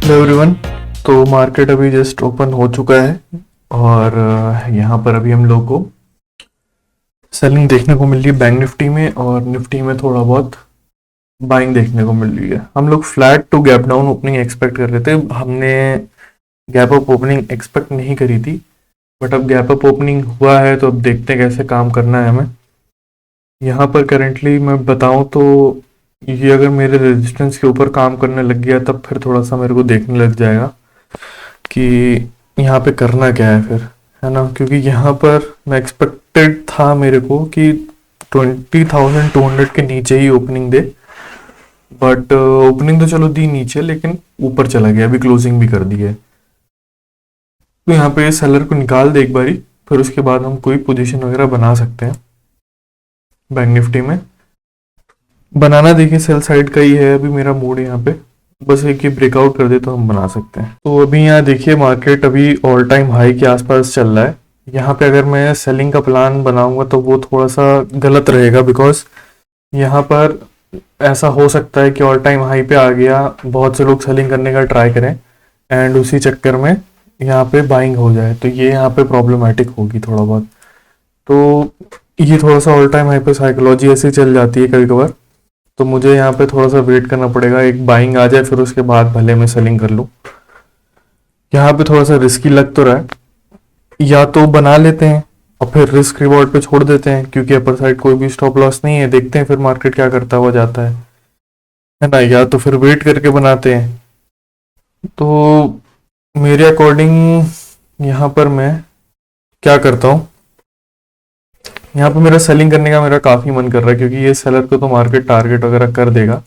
Hello everyone. तो market अभी just open हो चुका है और यहाँ पर अभी हम लोग को सेलिंग देखने को मिल रही है बैंक निफ्टी में, और निफ्टी में थोड़ा बहुत बाइंग देखने को मिल रही है। हम लोग flat to gap down opening expect कर रहे थे, हमने गैप अप ओपनिंग एक्सपेक्ट नहीं करी थी, बट अब गैप अप ओपनिंग हुआ है तो अब देखते हैं कैसे काम करना है हमें। यहाँ पर करेंटली मैं बताऊँ तो ये अगर मेरे रेजिस्टेंस के ऊपर काम करने लग गया तब फिर थोड़ा सा मेरे को देखने लग जाएगा कि यहाँ पे करना क्या है फिर, है ना। क्योंकि यहाँ पर मैं एक्सपेक्टेड था मेरे को कि 20,200 के नीचे ही ओपनिंग दे, बट ओपनिंग तो चलो दी नीचे, लेकिन ऊपर चला गया, अभी क्लोजिंग भी कर दी है। तो यहाँ पे सेलर को निकाल दे एक बारी, फिर उसके बाद हम कोई पोजीशन वगैरह बना सकते हैं बैंक निफ्टी में। बनाना देखिए सेल साइड का ही है अभी मेरा मूड यहाँ पे, बस एक ही ब्रेकआउट कर दे तो हम बना सकते हैं। तो अभी यहाँ देखिए मार्केट अभी ऑल टाइम हाई के आसपास चल रहा है। यहाँ पे अगर मैं सेलिंग का प्लान बनाऊंगा तो वो थोड़ा सा गलत रहेगा, बिकॉज यहाँ पर ऐसा हो सकता है कि ऑल टाइम हाई पे आ गया, बहुत से लोग सेलिंग करने का ट्राई करें एंड उसी चक्कर में यहाँ पे बाइंग हो जाए, तो ये यहाँ पे प्रॉब्लमेटिक होगी थोड़ा बहुत। तो ये थोड़ा सा ऑल टाइम हाई पे साइकोलॉजी ऐसे चल जाती है कभी कभार, तो मुझे यहाँ पे थोड़ा सा वेट करना पड़ेगा, एक बाइंग आ जाए फिर उसके बाद भले मैं सेलिंग कर लूँ। यहाँ पे थोड़ा सा रिस्की लग तो रहा है, या तो बना लेते हैं और फिर रिस्क रिवॉर्ड पे छोड़ देते हैं, क्योंकि अपर साइड कोई भी स्टॉप लॉस नहीं है, देखते हैं फिर मार्केट क्या करता हुआ जाता है ना। या तो फिर वेट करके बनाते हैं। तो मेरे अकॉर्डिंग यहाँ पर मैं क्या करता हूँ, यहाँ पे मेरा सेलिंग करने का मेरा काफी मन कर रहा है, क्योंकि ये सेलर को तो मार्केट टारगेट वगैरह कर देगा,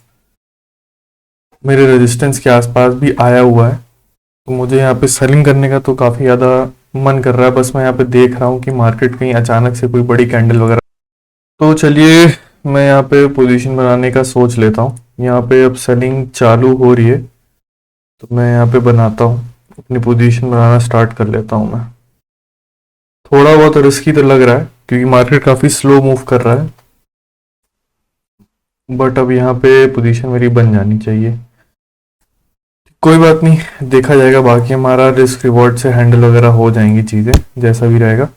मेरे रेजिस्टेंस के आसपास भी आया हुआ है, तो मुझे यहाँ पे सेलिंग करने का तो काफी ज्यादा मन कर रहा है। बस मैं यहाँ पे देख रहा हूँ कि मार्केट कहीं अचानक से कोई बड़ी कैंडल वगैरह। तो चलिए मैं यहाँ पे पोजीशन बनाने का सोच लेता हूँ। यहाँ पे अब सेलिंग चालू हो रही है, तो मैं यहाँ पे बनाता हूँ, अपनी पोजीशन बनाना स्टार्ट कर लेता हूँ मैं। थोड़ा बहुत रिस्की तो लग रहा है क्योंकि मार्केट काफी स्लो मूव कर रहा है, बट अब यहाँ पे पोजीशन मेरी बन जानी चाहिए। कोई बात नहीं, देखा जाएगा, बाकी हमारा रिस्क रिवॉर्ड से हैंडल वगैरह हो जाएंगी चीज़ें जैसा भी रहेगा।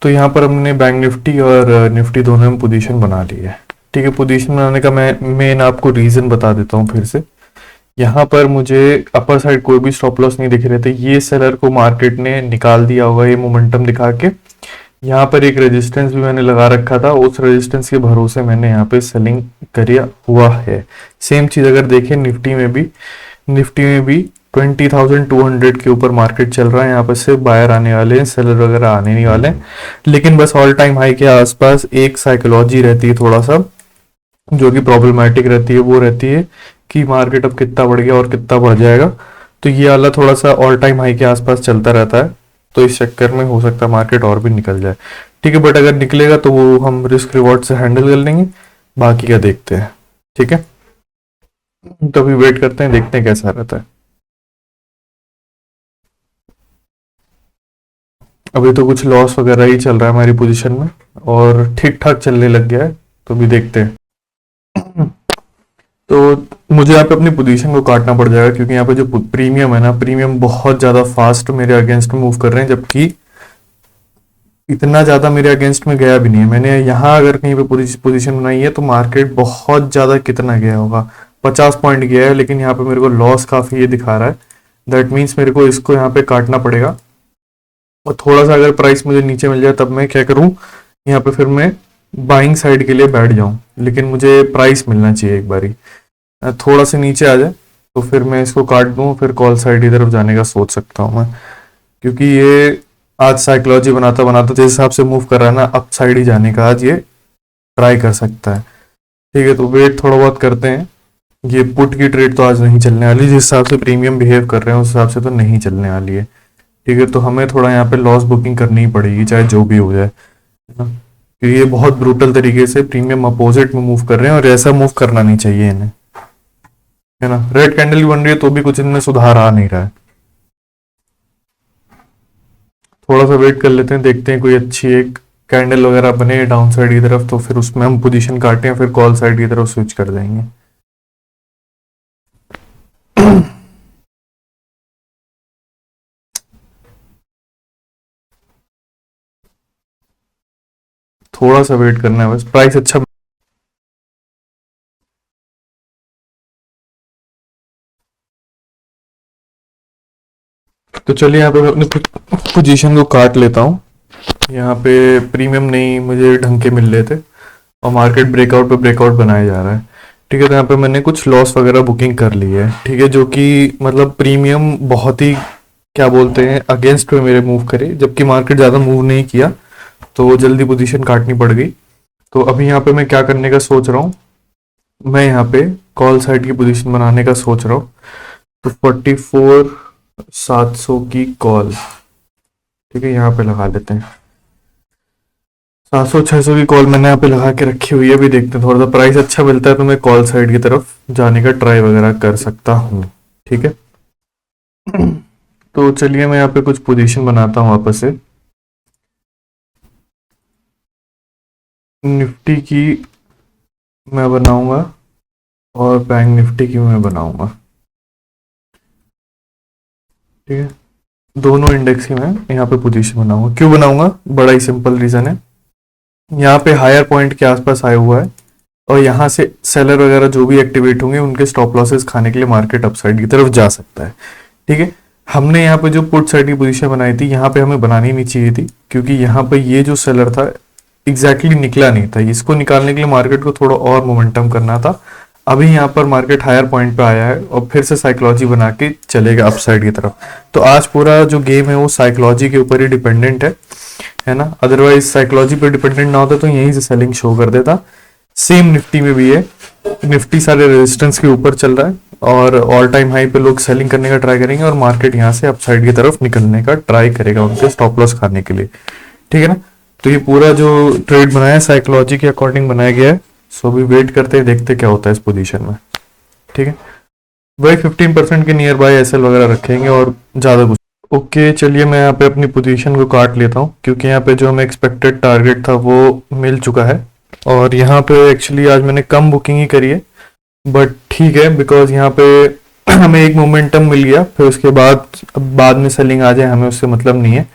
तो यहाँ पर हमने बैंक निफ्टी और निफ्टी दोनों में पोजीशन बना ली है। ठीक है, पोजीशन बनाने का मैं मेन आपको रीज़न बता देता हूँ फिर से। यहाँ पर मुझे अपर साइड कोई भी स्टॉप लॉस नहीं दिख रहे थे, ये सेलर को मार्केट ने निकाल दिया होगा ये मोमेंटम दिखा के। यहाँ पर एक रेजिस्टेंस भी मैंने लगा रखा था, उस रेजिस्टेंस के भरोसे मैंने यहाँ पे सेलिंग करिया हुआ है। सेम चीज़ अगर देखें निफ्टी में भी 20,200 के ऊपर मार्केट चल रहा है। यहाँ पर से बायर आने वाले हैं, सेलर वगैरह आने नहीं वाले हैं, लेकिन बस ऑल टाइम हाई के आसपास एक साइकोलॉजी रहती है थोड़ा सा, जो कि प्रॉब्लमेटिक रहती है। वो रहती है कि मार्केट अब कितना बढ़ गया और कितना बढ़ जाएगा, तो ये वाला थोड़ा सा ऑल टाइम हाई के आसपास चलता रहता है, तो इस चक्कर में हो सकता है मार्केट और भी निकल जाए। ठीक है, बट अगर निकलेगा तो वो हम रिस्क रिवॉर्ड से हैंडल कर लेंगे, बाकी का देखते हैं। ठीक है, तो अभी वेट करते हैं, देखते हैं कैसा रहता है। अभी तो कुछ लॉस वगैरह ही चल रहा है हमारी पोजीशन में, और ठीक ठाक चलने लग गया है, तो अभी देखते हैं। तो मुझे यहाँ पे अपनी पोजीशन को काटना पड़ जाएगा, क्योंकि यहाँ पे जो प्रीमियम है ना, प्रीमियम बहुत ज़्यादा फास्ट मेरे अगेंस्ट में मूव कर रहे हैं, जबकि इतना ज़्यादा मेरे अगेंस्ट में गया भी नहीं है। मैंने यहाँ अगर कहीं पे पोजीशन बनाई है तो मार्केट बहुत ज़्यादा कितना गया होगा, 50 पॉइंट गया है, लेकिन यहाँ पे मेरे को लॉस काफ़ी ये दिखा रहा है। दैट मीन्स मेरे को इसको यहाँ पे काटना पड़ेगा, और थोड़ा सा अगर प्राइस मुझे नीचे मिल जाए तब मैं क्या करूँ, यहाँ पे फिर मैं बाइंग साइड के लिए बैठ जाऊँ, लेकिन मुझे प्राइस मिलना चाहिए एक बारी। थोड़ा सा नीचे आ जाए तो फिर मैं इसको काट दूँ, फिर कॉल साइड की तरफ जाने का सोच सकता हूँ मैं, क्योंकि ये आज साइकोलॉजी बनाता बनाता जिस हिसाब से मूव कर रहा है ना, अप साइड ही जाने का आज ये ट्राई कर सकता है। ठीक है, तो वेट थोड़ा बहुत करते हैं। ये पुट की ट्रेड तो आज नहीं चलने वाली, जिस हिसाब से प्रीमियम बिहेव कर रहे हैं उस हिसाब से तो नहीं चलने वाली है। ठीक है, तो हमें थोड़ा यहाँ पे लॉस बुकिंग करनी ही पड़ेगी, चाहे जो भी हो जाए, है ना। क्योंकि ये बहुत ब्रूटल तरीके से प्रीमियम अपोजिट में मूव कर रहे हैं, और ऐसा मूव करना नहीं चाहिए इन्हें, है ना। रेड कैंडल भी बन रही है तो भी कुछ इनमें सुधार आ नहीं रहा है। थोड़ा सा वेट कर लेते हैं, देखते हैं कोई अच्छी एक कैंडल वगैरह बने डाउन साइड की तरफ, तो फिर उसमें हम पोजीशन काटें, फिर कॉल साइड की तरफ स्विच कर देंगे। थोड़ा सा वेट करना है बस, प्राइस अच्छा। तो चलिए यहाँ पे मैं अपनी पोजीशन को काट लेता हूँ। यहाँ पे प्रीमियम नहीं मुझे ढंग के मिल रहे थे और मार्केट ब्रेकआउट पे ब्रेकआउट बनाया जा रहा है। ठीक है, तो यहाँ पे मैंने कुछ लॉस वगैरह बुकिंग कर ली है। ठीक है, जो कि मतलब प्रीमियम बहुत ही क्या बोलते हैं अगेंस्ट में मेरे मूव करे, जबकि मार्केट ज़्यादा मूव नहीं किया तो जल्दी पोजीशन काटनी पड़ गई। तो अभी यहाँ पे मैं क्या करने का सोच रहा हूँ, मैं यहाँ पे कॉल साइड की पोजीशन बनाने का सोच रहा हूँ। तो 44,700 की कॉल, ठीक है, यहाँ पे लगा लेते हैं। 700-600 की कॉल मैंने यहाँ पे लगा के रखी हुई है। अभी देखते हैं, थोड़ा सा प्राइस अच्छा मिलता है तो मैं कॉल साइड की तरफ जाने का ट्राई वगैरह कर सकता हूँ। ठीक है, तो चलिए मैं यहाँ पे कुछ पोजीशन बनाता हूँ वापस से। निफ्टी की मैं बनाऊंगा और बैंक निफ्टी की मैं बनाऊंगा। ठीक है, दोनों इंडेक्स की मैं यहाँ पे पोजीशन बनाऊंगा। क्यों बनाऊंगा, बड़ा ही सिंपल रीजन है। यहाँ पे हायर पॉइंट के आसपास आया हुआ है और यहाँ से सेलर वगैरह जो भी एक्टिवेट होंगे उनके स्टॉप लॉसेस खाने के लिए मार्केट अपसाइड की तरफ जा सकता है। ठीक है, हमने यहाँ पे जो पुट साइड की पोजीशन बनाई थी यहाँ पे हमें बनानी नहीं चाहिए थी, क्योंकि यहाँ पे ये जो सेलर था एग्जैक्टली निकला नहीं था। इसको निकालने के लिए मार्केट को थोड़ा और मोमेंटम करना था। अभी यहाँ पर मार्केट हायर पॉइंट पे आया है और फिर से साइकोलॉजी बना के चलेगा अपसाइड की तरफ। तो आज पूरा जो गेम है वो साइकोलॉजी के ऊपर ही डिपेंडेंट है ना। अदरवाइज साइकोलॉजी पे डिपेंडेंट ना होता तो यहीं से सेलिंग शो कर देता। सेम निफ्टी में भी है, निफ्टी सारे रेजिस्टेंस के ऊपर चल रहा है और ऑल टाइम हाई पे लोग सेलिंग करने का ट्राई करेंगे और मार्केट यहाँ से अपसाइड की तरफ निकलने का ट्राई करेगा उनके स्टॉप लॉस खाने के लिए। ठीक है ना, तो ये पूरा जो ट्रेड बनाया है साइकोलॉजी के अकॉर्डिंग बनाया गया है। सो अभी वेट करते हैं, देखते क्या होता है इस पोजीशन में। ठीक है, वही 15% के नियर बाय एसएल वगैरह रखेंगे और ज़्यादा कुछ। ओके, चलिए मैं यहाँ पे अपनी पोजीशन को काट लेता हूँ, क्योंकि यहाँ पे जो हमें एक्सपेक्टेड टारगेट था वो मिल चुका है। और यहाँ पे एक्चुअली आज मैंने कम बुकिंग ही करी है, बट ठीक है, बिकॉज यहाँ पे हमें एक मोमेंटम मिल गया। फिर उसके बाद में सेलिंग आ जाए हमें उससे मतलब नहीं है।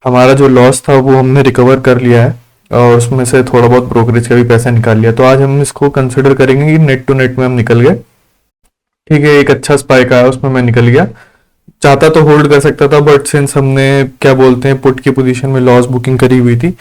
हमारा जो लॉस था वो हमने रिकवर कर लिया है और उसमें से थोड़ा बहुत ब्रोकरेज का भी पैसा निकाल लिया। तो आज हम इसको कंसिडर करेंगे कि नेट टू नेट में हम निकल गए। ठीक है, एक अच्छा स्पाइक आया उसमें मैं निकल गया। चाहता तो होल्ड कर सकता था, बट सिंस हमने क्या बोलते हैं पुट की पोजीशन में लॉस बुकिंग करी हुई थी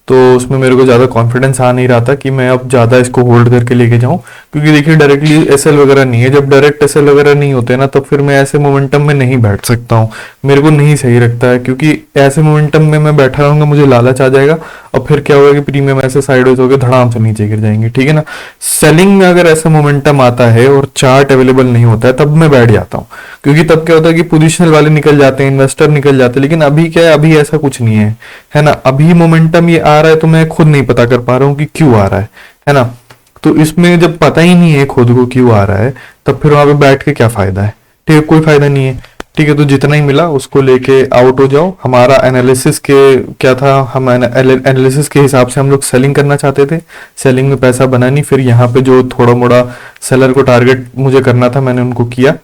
तो उसमें मेरे को ज़्यादा कॉन्फिडेंस आ नहीं रहा था कि मैं अब ज़्यादा इसको होल्ड करके लेके जाऊं। क्योंकि देखिए डायरेक्टली एसएल वगैरह नहीं है, जब डायरेक्ट एसएल वगैरह नहीं होते ना तब फिर मैं ऐसे मोमेंटम में नहीं बैठ सकता हूँ। मेरे को नहीं सही लगता है, क्योंकि ऐसे मोमेंटम में मैं बैठा रहूंगा मुझे लालच आ जाएगा और फिर क्या होगा कि प्रीमियम ऐसे साइडवेज होकर धड़ाम से नीचे गिर जाएंगे। ठीक है ना, सेलिंग में अगर ऐसा मोमेंटम आता है और चार्ट अवेलेबल नहीं होता है तब मैं बैठ जाता हूँ, क्योंकि तब क्या होता है कि पोजिशनल वाले निकल जाते हैं, इन्वेस्टर निकल जाते हैं। लेकिन अभी क्या है, अभी ऐसा कुछ नहीं है ना। अभी मोमेंटम ये आ रहा है तो मैं खुद नहीं पता कर पा रहा हूँ कि क्यों आ रहा है ना। तो इसमें जब पता ही नहीं है खुद को क्यों आ रहा है तब फिर वहां पे बैठ के क्या फायदा है। ठीक है, कोई फायदा नहीं है। ठीक है, तो जितना ही मिला उसको लेके आउट हो जाओ। हमारा एनालिसिस के क्या था, हम एनालिसिस के हिसाब से हम लोग सेलिंग करना चाहते थे, सेलिंग में पैसा बना नहीं। फिर यहाँ पे जो थोड़ा मोड़ा सेलर को टारगेट मुझे करना था मैंने उनको किया।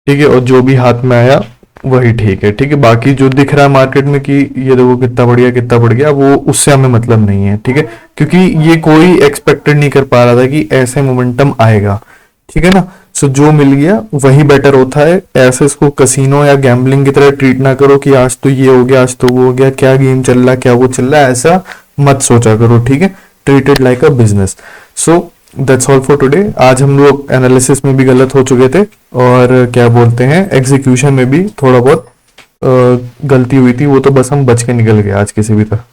ठीक है, और जो भी हाथ में आया वही ठीक है। ठीक है, बाकी जो दिख रहा है मार्केट में कि ये देखो कितना बढ़ गया वो उससे हमें मतलब नहीं है। ठीक है, क्योंकि ये कोई एक्सपेक्टेड नहीं कर पा रहा था कि ऐसे मोमेंटम आएगा। ठीक है ना, सो जो मिल गया वही बेटर होता है। ऐसे इसको कसिनो या गैम्बलिंग की तरह ट्रीट ना करो कि आज तो ये हो गया आज तो वो हो गया, क्या गेम चल रहा है क्या वो चल रहा है, ऐसा मत सोचा करो। ठीक है, treated like a business. So that's all for today. आज हम लोग एनालिसिस में भी गलत हो चुके थे और क्या बोलते हैं एग्जीक्यूशन में भी थोड़ा बहुत गलती हुई थी, वो तो बस हम बच के निकल गए आज किसी भी तरह।